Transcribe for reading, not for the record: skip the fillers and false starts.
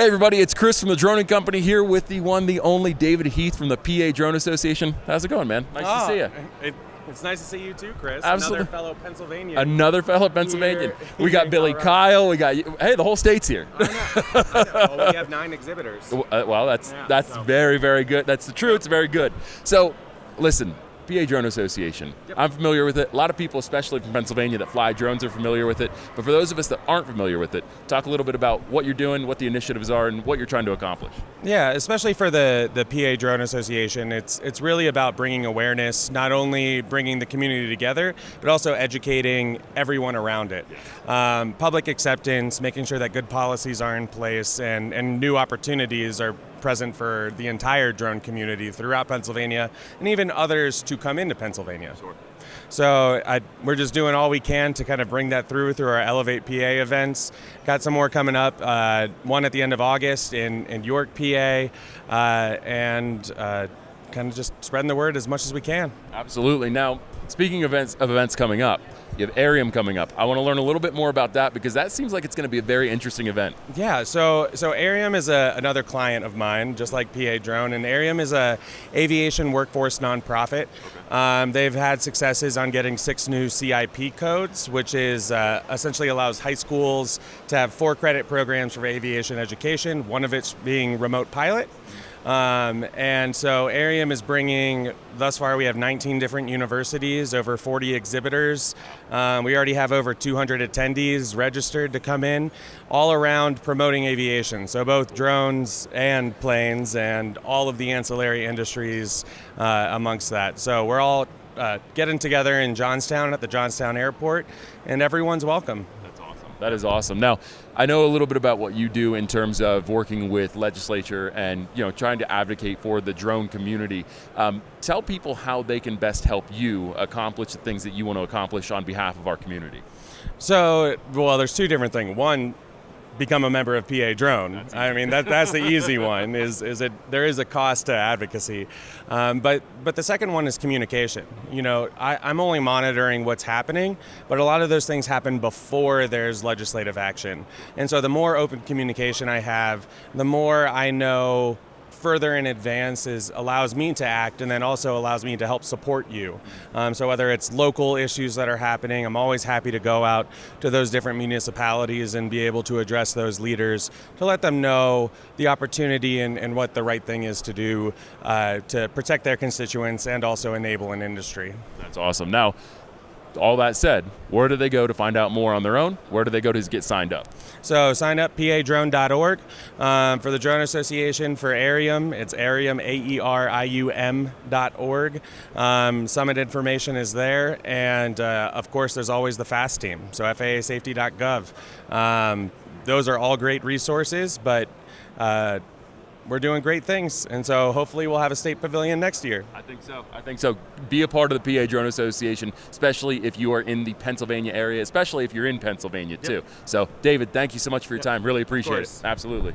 Hey everybody, it's Chris from the Droning Company here with the one, the only David Heath from the PA Drone Association. How's it going, man? Nice to see you. It's nice to see you too, Chris. Absolutely. Another fellow Pennsylvanian. Another fellow Pennsylvanian. We got Billy Colorado. Kyle. We got hey, the whole state's here. I know. Well, we have 9 exhibitors. Well, that's very, very good. That's the truth. It's very good. So, listen. PA Drone Association. Yep. I'm familiar with it. A lot of people, especially from Pennsylvania that fly drones, are familiar with it. But for those of us that aren't familiar with it, talk a little bit about what you're doing, what the initiatives are, and what you're trying to accomplish. Yeah, especially for the PA Drone Association, it's really about bringing awareness, not only bringing the community together, but also educating everyone around it. Public acceptance, making sure that good policies are in place, and new opportunities are present for the entire drone community throughout Pennsylvania, and even others to come into Pennsylvania. Sure. So we're just doing all we can to kind of bring that through our Elevate PA events. Got some more coming up, one at the end of August in York, PA, and kind of just spreading the word as much as we can. Absolutely. Now, speaking of events coming up, you have Aerium coming up. I want to learn a little bit more about that because that seems like it's going to be a very interesting event. Yeah, so Aerium is another client of mine, just like PA Drone, and Aerium is a aviation workforce nonprofit. Okay. They've had successes on getting 6 new CIP codes, which is essentially allows high schools to have 4 credit programs for aviation education, one of which being remote pilot. And so Aerium is bringing, thus far we have 19 different universities, over 40 exhibitors. We already have over 200 attendees registered to come in, all around promoting aviation. So both drones and planes and all of the ancillary industries amongst that. So we're all getting together in Johnstown at the Johnstown airport, and everyone's welcome. That is awesome. Now, I know a little bit about what you do in terms of working with legislature and trying to advocate for the drone community. Tell people how they can best help you accomplish the things that you want to accomplish on behalf of our community. So, well, there's 2 different things. One, become a member of PA Drone. I mean, that's the easy one. There is a cost to advocacy, but the second one is communication. I'm only monitoring what's happening, but a lot of those things happen before there's legislative action, and so the more open communication I have, the more I know further in advance allows me to act, and then also allows me to help support you. So whether it's local issues that are happening, I'm always happy to go out to those different municipalities and be able to address those leaders to let them know the opportunity and what the right thing is to do to protect their constituents and also enable an industry. That's awesome. Now, all that said, where do they go to find out more on their own? Where do they go to get signed up? So sign up padrone.org. For the Drone Association, for Aerium, it's Aerium, AERIUM.org. Summit information is there, and of course there's always the FAST team, so FAAsafety.gov. Those are all great resources, but we're doing great things, and so hopefully we'll have a state pavilion next year. I think so. Be a part of the PA Drone Association, especially if you are in the Pennsylvania area, especially if you're in Pennsylvania too. Yep. So, David, thank you so much for your time. Really appreciate it. Absolutely.